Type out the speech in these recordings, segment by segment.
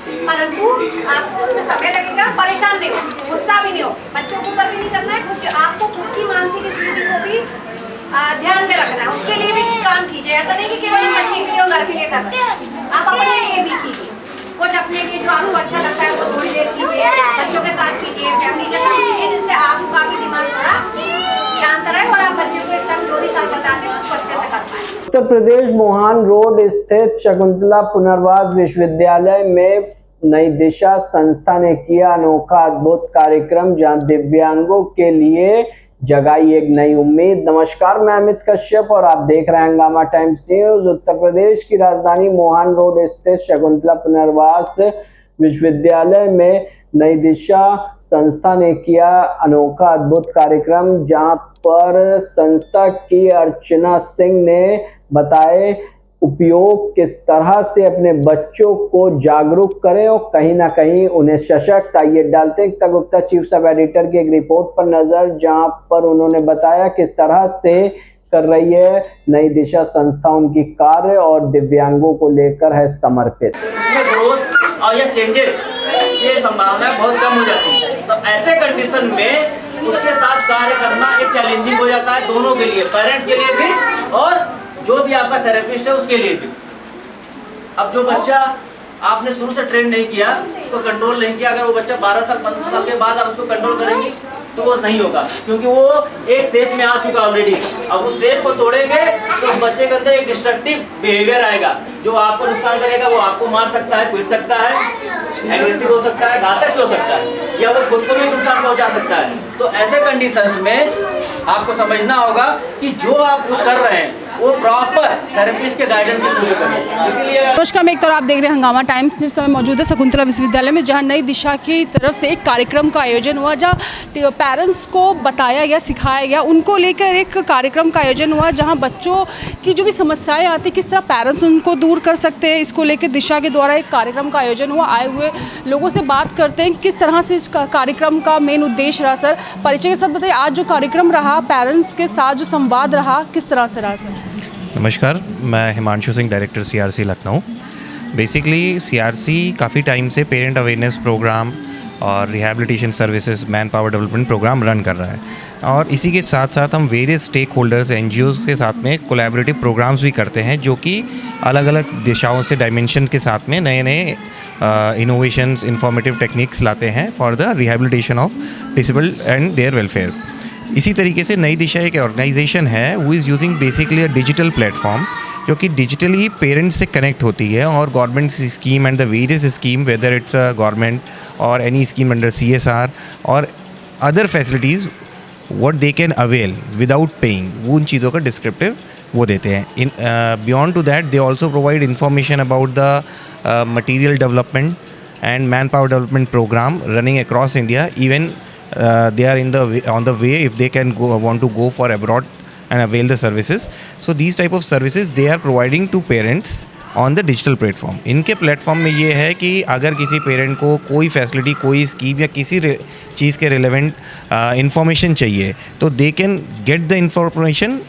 परंतु आपको उसमें समय लगेगा, परेशान नहीं हो, गुस्सा भी नहीं हो, बच्चों को ऊपर भी नहीं करना है, क्योंकि आपको खुद की मानसिक स्थिति को भी ध्यान में रखना है, उसके लिए भी काम कीजिए। ऐसा नहीं कि केवल बच्चे के लिए और घर के लिए कर रहे हैं, आप अपने लिए भी कीजिए। कुछ अपने लिए जो आपको अच्छा लगता है वो थोड़ी देर कीजिए, बच्चों के साथ कीजिए, फैमिली के साथ कीजिए, जिससे आपका भी दिमाग थोड़ा शांत रहे और आप बच्चों को सब जो भी साल बताते हैं उसको अच्छे से कर पाए। उत्तर प्रदेश मोहान रोड स्थित शकुंतला पुनर्वास विश्वविद्यालय में नई दिशा संस्था ने किया अनोखा अद्भुत कार्यक्रम, जहां दिव्यांगों के लिए जगाई एक नई उम्मीद। नमस्कार, मैं अमित कश्यप और आप देख रहे हैं हंगामा टाइम्स न्यूज। उत्तर प्रदेश की राजधानी मोहान रोड स्थित शकुंतला पुनर्वास विश्वविद्यालय में नई दिशा संस्था ने किया अनोखा अद्भुत कार्यक्रम, जहां पर संस्था की अर्चना सिंह ने बताए उपयोग किस तरह से अपने बच्चों को जागरूक करें और कहीं ना कहीं उन्हें सशक्त। आइए डालते एकता गुप्ता चीफ सब एडिटर की एक रिपोर्ट पर नजर, जहां पर उन्होंने बताया किस तरह से कर रही है नई दिशा संस्था उनकी कार्य और दिव्यांगों को लेकर है समर्पित। ग्रोथ और या चेंजेस ये संभावना बहुत कम हो जाती है, तो ऐसे कंडीशन में उसके साथ कार्य करना एक चैलेंजिंग हो जाता है दोनों के लिए, पेरेंट्स के लिए भी और जो भी आपका थेरेपिस्ट है उसके लिए भी। अब जो बच्चा आपने शुरू से ट्रेन नहीं किया, उसको कंट्रोल नहीं किया, अगर वो बच्चा 12 साल 15 साल के बाद आप उसको कंट्रोल करेंगी तो वो नहीं होगा, क्योंकि वो एक शेप में आ चुका ऑलरेडी। अब उस शेप को तोड़ेंगे तो उस बच्चे के अंदर एक डिस्ट्रक्टिव बिहेवियर आएगा, जो आपको नुकसान करेगा। वो आपको मार सकता है, पीट सकता है, एग्रेसिव हो सकता है, घातक भी हो सकता है, या वो खुद को भी नुकसान पहुंचा सकता है। तो ऐसे कंडीशंस में आपको समझना होगा कि जो आप कर रहे हैं वो प्रॉपर थेरेपिस्ट के गाइडेंस के थ्रू करें। इसीलिए नमस्कार, मैं एक तरह आप देख रहे हैं हंगामा टाइम्स। जिस समय मौजूद है शकुंतला विश्वविद्यालय में, जहां नई दिशा की तरफ से एक कार्यक्रम का आयोजन हुआ, जहां पेरेंट्स को बताया गया, सिखाया गया, उनको लेकर एक कार्यक्रम का आयोजन हुआ, जहां बच्चों की जो भी समस्याएं आती किस तरह पेरेंट्स उनको दूर कर सकते हैं, इसको लेकर दिशा के द्वारा एक कार्यक्रम का आयोजन हुआ। आए हुए लोगों से बात करते हैं किस तरह से इस कार्यक्रम का मेन उद्देश्य रहा। सर, परिचय के साथ बताइए, आज जो कार्यक्रम रहा, पेरेंट्स के साथ जो संवाद रहा, किस तरह से रहा सर? नमस्कार, मैं Himanshu Singh, director CRC Lucknow. Basically CRC काफ़ी टाइम से पेरेंट अवेयरनेस प्रोग्राम और rehabilitation services, man power development program run कर रहा है, और इसी के साथ साथ हम वेरियस स्टेक होल्डर्स, एनजीओज़ के साथ में कोलैबोरेटिव प्रोग्राम्स भी करते हैं, जो कि अलग अलग दिशाओं से, डायमेंशन के साथ में नए नए इनोवेशंस, इंफॉर्मेटिव टेक्निक्स लाते हैं for the rehabilitation of disabled and their welfare. इसी तरीके से नई दिशा एक ऑर्गेनाइजेशन है who is using basically a digital platform, जो कि डिजिटली पेरेंट्स से कनेक्ट होती है और government scheme and the various scheme, whether it's a government or any scheme under CSR or other facilities what they can avail without paying, वो उन चीज़ों का डिस्क्रिप्टिव वो देते हैं। In beyond to that they also provide information about the material development and man power development programme running across India. Even they are on the way if they can want to go for abroad and avail the services. So these type of services they are providing to parents on the digital platform. इनके platform में ये है कि अगर किसी parent को कोई facility, कोई स्कीम या किसी चीज़ के रिलेवेंट इंफॉर्मेशन चाहिए, तो they can get the information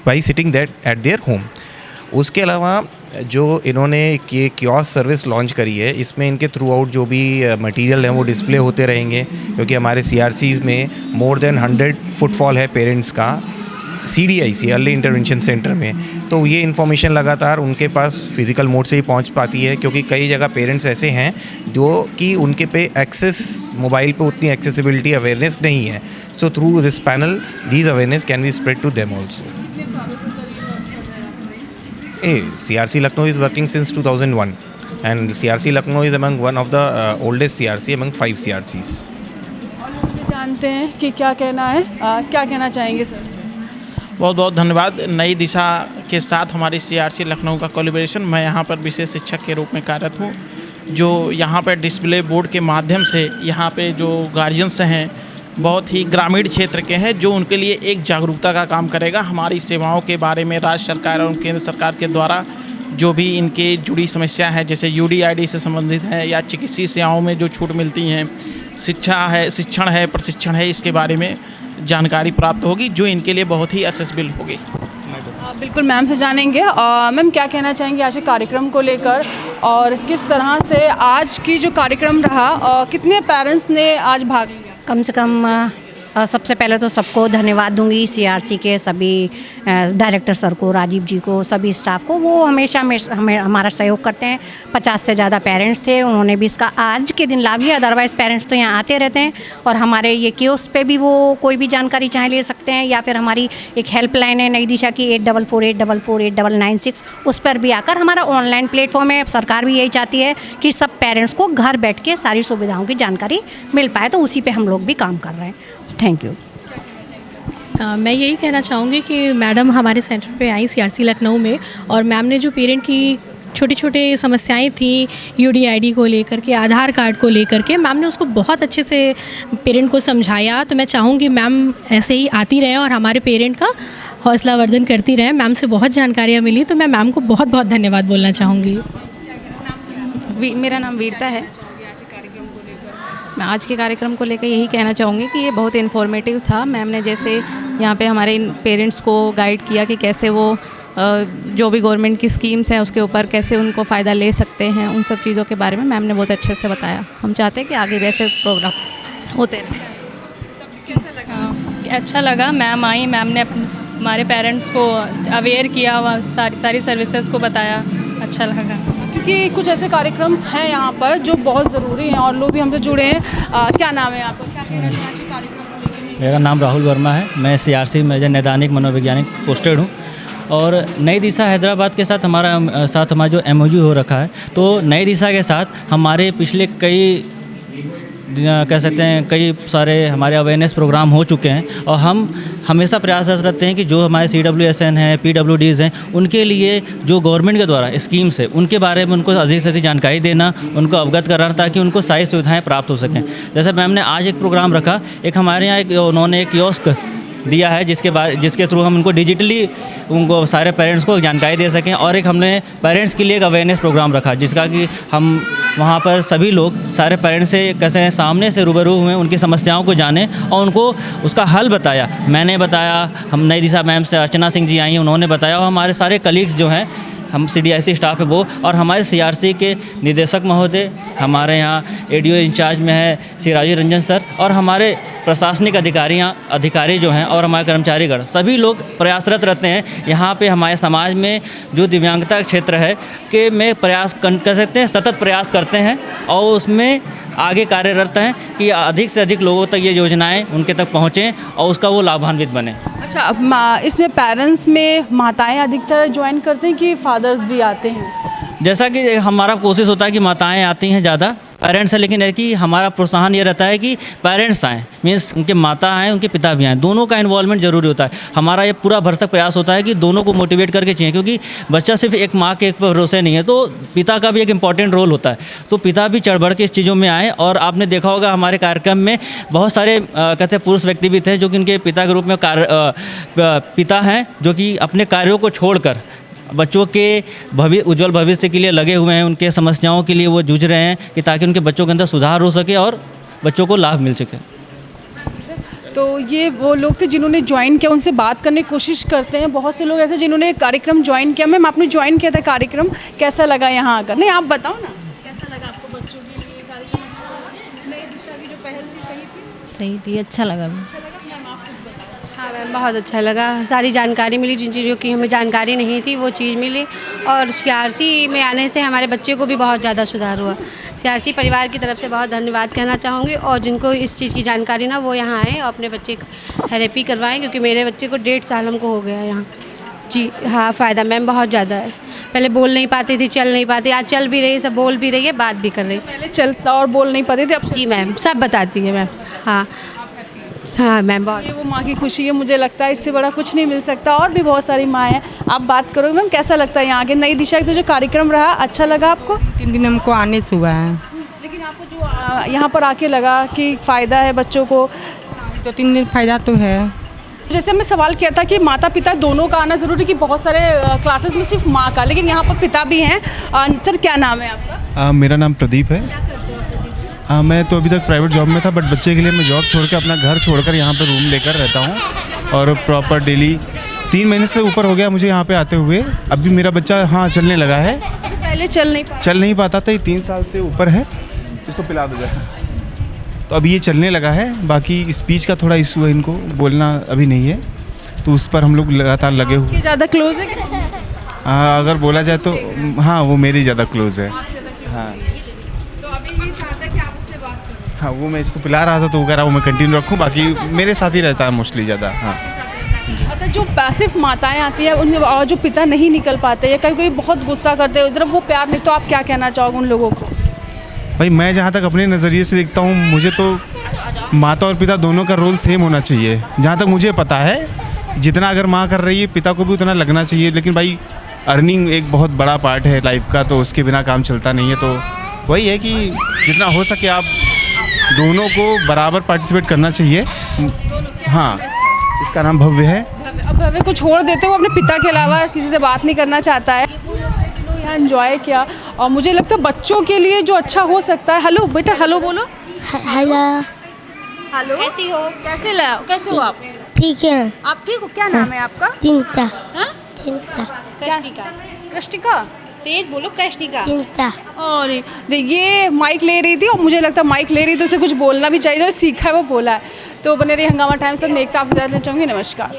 by sitting that at their home. उसके अलावा जो इन्होंने ये कियोस्क सर्विस लॉन्च करी है, इसमें इनके थ्रू आउट जो भी मटेरियल हैं वो डिस्प्ले होते रहेंगे, क्योंकि हमारे CRCs में मोर देन 100 फुटफॉल है पेरेंट्स का CDIC अर्ली इंटरवेंशन सेंटर में। तो ये इन्फॉर्मेशन लगातार उनके पास फिज़िकल मोड से ही पहुंच पाती है, क्योंकि कई जगह पेरेंट्स ऐसे हैं जो कि उनके पे एक्सेस, मोबाइल पे उतनी एक्सेसिबिलिटी अवेयरनेस नहीं है। So through this panel these awareness can be spread to them also. CRC Lucknow is working since 2001 and CRC Lucknow is among one of the oldest CRC among 5 CRCs. और लोग जानते हैं कि क्या कहना है, क्या कहना चाहेंगे सर? बहुत बहुत धन्यवाद। नई दिशा के साथ हमारी CRC लखनऊ का कोलैबोरेशन, मैं यहाँ पर विशेष शिक्षक के रूप में कार्यरत हूँ, जो यहाँ पर डिस्प्ले बोर्ड के माध्यम से यहाँ पे जो गार्जियंस हैं बहुत ही ग्रामीण क्षेत्र के हैं, जो उनके लिए एक जागरूकता का काम करेगा। हमारी सेवाओं के बारे में राज्य सरकार और केंद्र सरकार के द्वारा जो भी इनके जुड़ी समस्या है, जैसे UDID से संबंधित है या चिकित्सीय सेवाओं में जो छूट मिलती हैं, शिक्षण है, प्रशिक्षण है, इसके बारे में जानकारी प्राप्त होगी, जो इनके लिए बहुत ही एक्सेसिबल होगी। बिल्कुल मैम से जानेंगे। मैम क्या कहना चाहेंगे आज के कार्यक्रम को लेकर और किस तरह से आज की जो कार्यक्रम रहा, कितने पेरेंट्स ने आज भाग लिया? कम से कम सबसे पहले तो सबको धन्यवाद दूंगी, सीआरसी के सभी डायरेक्टर सर को, राजीव जी को, सभी स्टाफ को। वो हमेशा हमें हमारा सहयोग करते हैं। 50 से ज़्यादा पेरेंट्स थे, उन्होंने भी इसका आज के दिन लाभ लिया। अदरवाइज़ पेरेंट्स तो यहाँ आते रहते हैं और हमारे ये कियोस्क पे भी वो कोई भी जानकारी चाहे ले सकते हैं, या फिर हमारी एक हेल्पलाइन है नई दिशा की 8448448996, उस पर भी आकर हमारा ऑनलाइन प्लेटफॉर्म है। सरकार भी यही चाहती है कि सब पेरेंट्स को घर बैठ के सारी सुविधाओं की जानकारी मिल पाए, तो उसी पर हम लोग भी काम कर रहे हैं। Thank you. मैं यही कहना चाहूँगी कि मैडम हमारे सेंटर पे आई सीआरसी लखनऊ में, और मैम ने जो पेरेंट की छोटी छोटी समस्याएं थी यूडीआईडी को लेकर के, आधार कार्ड को लेकर के, मैम ने उसको बहुत अच्छे से पेरेंट को समझाया। तो मैं चाहूँगी मैम ऐसे ही आती रहें और हमारे पेरेंट का हौसला वर्धन करती रहें। मैम से बहुत जानकारियाँ मिली, तो मैं मैम को बहुत बहुत धन्यवाद बोलना चाहूँगी। मेरा नाम वीरता है। मैं आज के कार्यक्रम को लेकर यही कहना चाहूँगी कि ये बहुत इन्फॉर्मेटिव था। मैम ने जैसे यहाँ पे हमारे पेरेंट्स को गाइड किया कि कैसे वो जो भी गवर्नमेंट की स्कीम्स हैं उसके ऊपर कैसे उनको फ़ायदा ले सकते हैं, उन सब चीज़ों के बारे में मैम ने बहुत अच्छे से बताया। हम चाहते हैं कि आगे वैसे प्रोग्राम होते रहें। कैसा लगा? अच्छा लगा, मैम आई, मैम ने हमारे पेरेंट्स को अवेयर किया, सारी सर्विसेज को बताया, अच्छा लगा। क्योंकि कुछ ऐसे कार्यक्रम हैं यहाँ पर जो बहुत ज़रूरी हैं और लोग भी हमसे जुड़े हैं। क्या नाम है आपका? क्या कहना चाहिए आज के कार्यक्रम को लेकर? मेरा नाम राहुल वर्मा है। मैं सीआरसी मेजर नैदानिक मनोवैज्ञानिक पोस्टेड हूँ, और नई दिशा हैदराबाद के साथ हमारा जो एमओयू हो रखा है, तो नई दिशा के साथ हमारे पिछले कह सकते हैं कई सारे हमारे अवेयरनेस प्रोग्राम हो चुके हैं, और हम हमेशा प्रयासरत रहते हैं कि जो हमारे CWSN हैं, PWDs हैं, उनके लिए जो गवर्नमेंट के द्वारा स्कीम्स है उनके बारे में उनको अधिक से अधिक जानकारी देना, उनको अवगत कराना, ताकि उनको सारी सुविधाएं प्राप्त हो सकें। जैसे मैम ने आज एक प्रोग्राम रखा, एक हमारे यहाँ उन्होंने एक कियोस्क दिया है जिसके थ्रू हम उनको डिजिटली उनको सारे पेरेंट्स को जानकारी दे सकें, और एक हमने पेरेंट्स के लिए एक अवेयरनेस प्रोग्राम रखा जिसका कि हम वहाँ पर सभी लोग सारे पेरेंट्स से कैसे सामने से रूबरू हुए, उनकी समस्याओं को जाने और उनको उसका हल बताया। मैंने बताया, हम नई दिशा मैम से अर्चना सिंह जी आई, उन्होंने बताया, और हमारे सारे कलीग्स जो हैं, हम CDIC स्टाफ है वो, और हमारे CRC के निदेशक महोदय, हमारे यहाँ ADO इंचार्ज में है श्री राजीव रंजन सर, और हमारे प्रशासनिक अधिकारी जो हैं, और हमारे कर्मचारीगण, सभी लोग प्रयासरत रहते हैं यहाँ पे हमारे समाज में जो दिव्यांगता क्षेत्र है कि में प्रयास कर सकते हैं, सतत प्रयास करते हैं, और उसमें आगे कार्यरत हैं कि अधिक से अधिक लोगों तक ये योजनाएं उनके तक पहुँचें और उसका वो लाभान्वित बने। अच्छा, अब इसमें पेरेंट्स में माताएं अधिकतर ज्वाइन करते हैं कि फादर्स भी आते हैं? जैसा कि हमारा कोशिश होता है कि माताएं आती हैं ज़्यादा, पेरेंट्स है, लेकिन है कि हमारा प्रोत्साहन ये रहता है कि पेरेंट्स आएँ, मीन्स उनके माता आएँ, उनके पिता भी आएँ, दोनों का इन्वॉल्वमेंट ज़रूरी होता है। हमारा ये पूरा भरसक प्रयास होता है कि दोनों को मोटिवेट करके चाहिए, क्योंकि बच्चा सिर्फ एक माँ के एक पर भरोसे नहीं है, तो पिता का भी एक इम्पॉर्टेंट रोल होता है। तो पिता भी चढ़ बढ़ के इस चीज़ों में आए, और आपने देखा होगा हमारे कार्यक्रम में बहुत सारे कहते पुरुष व्यक्ति भी थे जो कि उनके पिता के रूप में पिता हैं, जो कि अपने कार्यों को छोड़कर बच्चों के उज्जवल भविष्य के लिए लगे हुए हैं, उनके समस्याओं के लिए वो जूझ रहे हैं कि ताकि उनके बच्चों के अंदर सुधार हो सके और बच्चों को लाभ मिल सके। तो ये वो लोग थे जिन्होंने ज्वाइन किया, उनसे बात करने की कोशिश करते हैं। बहुत से लोग ऐसे जिन्होंने कार्यक्रम ज्वाइन किया। मैम, आपने ज्वाइन किया था कार्यक्रम, कैसा लगा यहाँ आकर? नहीं, आप बताओ ना, कैसा लगा आपको? बच्चों के लिए कार्यक्रम अच्छा लगा? नई दिशा की जो पहल थी सही थी? अच्छा लगा। हाँ मैम, बहुत अच्छा लगा। सारी जानकारी मिली, जिन चीज़ों की हमें जानकारी नहीं थी वो चीज़ मिली, और CRC में आने से हमारे बच्चे को भी बहुत ज़्यादा सुधार हुआ। CRC परिवार की तरफ से बहुत धन्यवाद कहना चाहूँगी, और जिनको इस चीज़ की जानकारी ना, वो यहाँ आएँ और अपने बच्चे को थेरेपी करवाएँ, क्योंकि मेरे बच्चे को 1.5 साल हमको हो गया यहाँ। जी हाँ, फ़ायदा मैम बहुत ज़्यादा है। पहले बोल नहीं पाती थी, चल नहीं पाती, आज चल भी रही है, सब बोल भी रही है, बात भी कर रही है। पहले चलता और बोल नहीं पाते थे, अब जी मैम सब बताती है मैम। हाँ हाँ मैम, बहुत ये वो माँ की खुशी है, मुझे लगता है इससे बड़ा कुछ नहीं मिल सकता। और भी बहुत सारी माँ हैं, आप बात करोगे मैम, कैसा लगता है यहाँ के नई दिशा का जो कार्यक्रम रहा, अच्छा लगा आपको? 3 दिन हमको आने से हुआ है, लेकिन आपको जो यहाँ पर आके लगा कि फ़ायदा है बच्चों को? 2-3 दिन फ़ायदा तो है। जैसे हमने सवाल किया था कि माता पिता दोनों का आना ज़रूरी, कि बहुत सारे क्लासेस में सिर्फ माँ का, लेकिन यहाँ पर पिता भी हैं। सर, क्या नाम है आपका? मेरा नाम प्रदीप है। मैं तो अभी तक प्राइवेट जॉब में था, बट बच्चे के लिए मैं जॉब छोड़ के अपना घर छोड़कर यहाँ पर रूम लेकर रहता हूँ, और प्रॉपर डेली 3 महीने से ऊपर हो गया मुझे यहाँ पे आते हुए। अभी मेरा बच्चा हाँ चलने लगा है। पहले चल नहीं पाता था, ये 3 साल से ऊपर है। इसको पिला दो जरा। तो अभी ये चलने लगा है। बाकी स्पीच का थोड़ा इशू है, इनको बोलना अभी नहीं है, तो उस पर हम लोग लगातार लगे हुए। ज़्यादा क्लोज है? अगर बोला जाए तो हाँ, वो मेरे ज़्यादा क्लोज है। हाँ, तो अभी ये चाहता है कि आप उससे बात करो। हाँ, वो मैं इसको पिला रहा था तो वो कह रहा वो मैं कंटिन्यू रखूँ, बाकी मेरे साथ ही रहता है मोस्टली ज़्यादा। हाँ, अच्छा, जो सिर्फ माताएं आती हैं उन और जो पिता नहीं निकल पाते या कभी कभी बहुत गुस्सा करते हैं, उधर वो प्यार नहीं, तो आप क्या कहना चाहोगे उन लोगों को? भाई मैं जहाँ तक अपने नज़रिए से देखता हूँ, मुझे तो माता और पिता दोनों का रोल सेम होना चाहिए। जहाँ तक मुझे पता है, जितना अगर माँ कर रही है पिता को भी उतना लगना चाहिए। लेकिन भाई अर्निंग एक बहुत बड़ा पार्ट है लाइफ का, तो उसके बिना काम चलता नहीं है। तो वही है कि जितना हो सके आप दोनों को बराबर पार्टिसिपेट करना चाहिए। हाँ, इसका नाम भव्य है। अब भव्य को छोड़ देते हो, अपने पिता के अलावा किसी से बात नहीं करना चाहता है। यहाँ एंजॉय किया और मुझे लगता है बच्चों के लिए जो अच्छा हो सकता है। हेलो बेटा, हेलो बोलो। हेलो। हेलो, कैसी हो? कैसे हो आप? ठीक है। आप ठीक हो? क्या नाम है आपका? चिंता। हाँ? चिंता। कृष्णिका। तेज बोलो, कृष्णिका। चिंता। और ये माइक ले रही थी और मुझे लगता है माइक ले रही तो उसे कुछ बोलना भी चाहिए, जो सीखा है वो बोला है। तो बने रही हंगामा टाइम्स से। मैं एकता आपसे जानना चाहूँगी। नमस्कार।